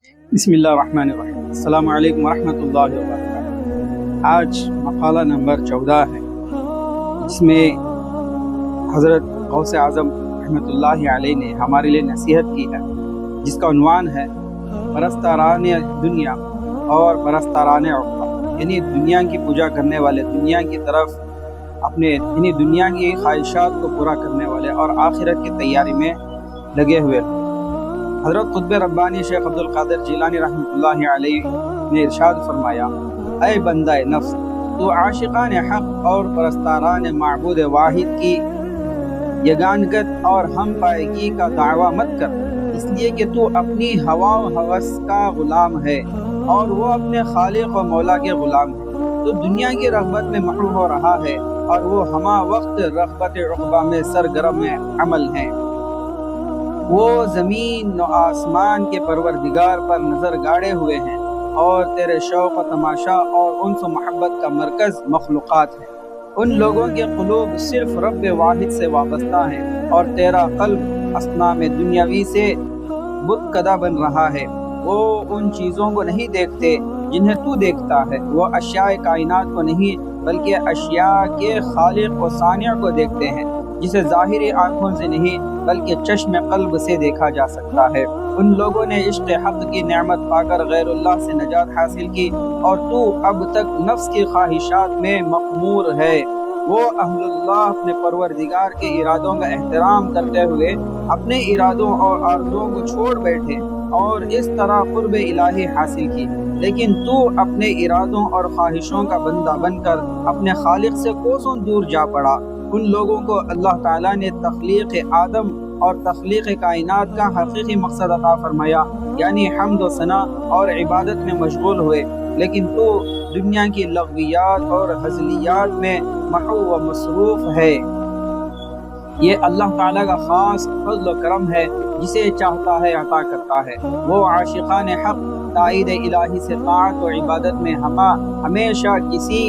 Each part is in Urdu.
بسم اللہ الرحمن الرحیم۔ السلام علیکم ورحمۃ اللہ وبرکاتہ۔ آج مقالہ نمبر 14 ہے، جس میں حضرت غوث اعظم رحمۃ اللہ علیہ نے ہمارے لیے نصیحت کی ہے، جس کا عنوان ہے پرستاران دنیا اور پرستاران عقبہ، یعنی دنیا کی پوجا کرنے والے، دنیا کی طرف اپنے یعنی دنیا کی خواہشات کو پورا کرنے والے اور آخرت کی تیاری میں لگے ہوئے۔ حضرت قطب ربانی شیخ عبد القادر جیلانی رحمۃ اللہ علیہ نے ارشاد فرمایا، اے بندہ نفس، تو عاشقان حق اور پرستاران معبود واحد کی یگانگت اور ہم پائیگی کا دعویٰ مت کر، اس لیے کہ تو اپنی ہوا و ہوس کا غلام ہے اور وہ اپنے خالق و مولا کے غلام ہے۔ تو دنیا کی رغبت میں محو ہو رہا ہے اور وہ ہما وقت رغبت عقبہ میں سرگرم عمل ہیں۔ وہ زمین و آسمان کے پروردگار پر نظر گاڑے ہوئے ہیں اور تیرے شوق و تماشا اور انس و محبت کا مرکز مخلوقات ہے۔ ان لوگوں کے قلوب صرف رب واحد سے وابستہ ہیں اور تیرا قلب اصنام دنیاوی سے بت کدہ بن رہا ہے۔ وہ ان چیزوں کو نہیں دیکھتے جنہیں تو دیکھتا ہے، وہ اشیاء کائنات کو نہیں بلکہ اشیاء کے خالق و صانع کو دیکھتے ہیں، جسے ظاہری آنکھوں سے نہیں بلکہ چشم قلب سے دیکھا جا سکتا ہے۔ ان لوگوں نے عشق حق کی نعمت پا کر غیر اللہ سے نجات حاصل کی اور تو اب تک نفس کی خواہشات میں مخمور ہے۔ وہ اہل اللہ اپنے پروردگار کے ارادوں کا احترام کرتے ہوئے اپنے ارادوں اور آرزوؤں کو چھوڑ بیٹھے اور اس طرح قرب الہی حاصل کی، لیکن تو اپنے ارادوں اور خواہشوں کا بندہ بن کر اپنے خالق سے کوسوں دور جا پڑا۔ ان لوگوں کو اللہ تعالیٰ نے تخلیق آدم اور تخلیق کائنات کا حقیقی مقصد عطا فرمایا، یعنی حمد و ثنا اور عبادت میں مشغول ہوئے، لیکن تو دنیا کی لغویات اور ہزلیات میں محو و مصروف ہے۔ یہ اللہ تعالیٰ کا خاص فضل و کرم ہے، جسے چاہتا ہے عطا کرتا ہے۔ وہ عاشقان حق تائید الہی سے طاعت و عبادت میں ہمیشہ کسی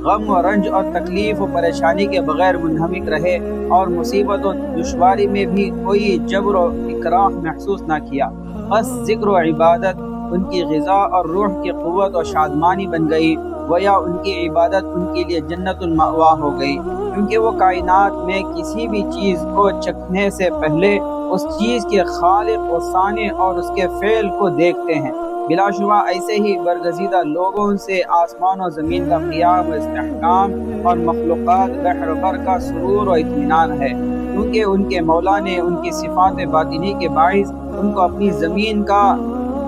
غم و رنج اور تکلیف و پریشانی کے بغیر منہمک رہے اور مصیبت و دشواری میں بھی کوئی جبر و اکراہ محسوس نہ کیا۔ بس ذکر و عبادت ان کی غذا اور روح کی قوت و شادمانی بن گئی، گویا ان کی عبادت ان کے لیے جنت المأوا ہو گئی، کیونکہ وہ کائنات میں کسی بھی چیز کو چکھنے سے پہلے اس چیز کے خالق و صانع اور اس کے فعل کو دیکھتے ہیں۔ بلا شبہ ایسے ہی برگزیدہ لوگوں سے آسمان و زمین کا قیام و استحکام اور مخلوقات بحر بر کا سرور و اطمینان ہے، کیونکہ ان کے مولا نے ان کی صفات باطنی کے باعث ان کو اپنی زمین کا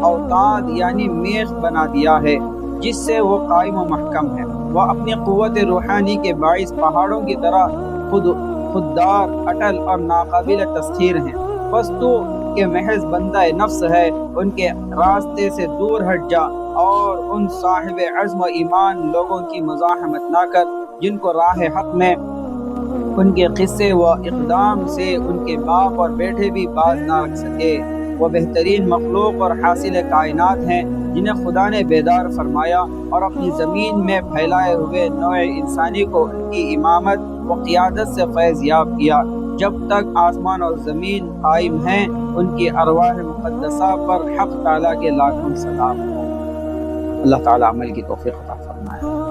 اوتاد یعنی میخ بنا دیا ہے، جس سے وہ قائم و محکم ہے۔ وہ اپنی قوت روحانی کے باعث پہاڑوں کی طرح خوددار، اٹل اور ناقابل تسخیر ہیں۔ بس تو کہ محض بندہ نفس ہے، ان کے راستے سے دور ہٹ جا اور ان صاحب عزم و ایمان لوگوں کی مزاحمت نہ کر جن کو راہ حق میں ان کے قصے و اقدام سے ان کے باپ اور بیٹے بھی باز نہ رکھ سکے۔ وہ بہترین مخلوق اور حاصل کائنات ہیں، جنہیں خدا نے بیدار فرمایا اور اپنی زمین میں پھیلائے ہوئے نوع انسانی کو ان کی امامت و قیادت سے فیض یاب کیا۔ جب تک آسمان اور زمین قائم ہیں، ان کی ارواح مقدسہ پر حق تعالیٰ کے لاکھوں سلام ہوں۔ اللہ تعالیٰ عمل کی توفیق عطا فرمائے۔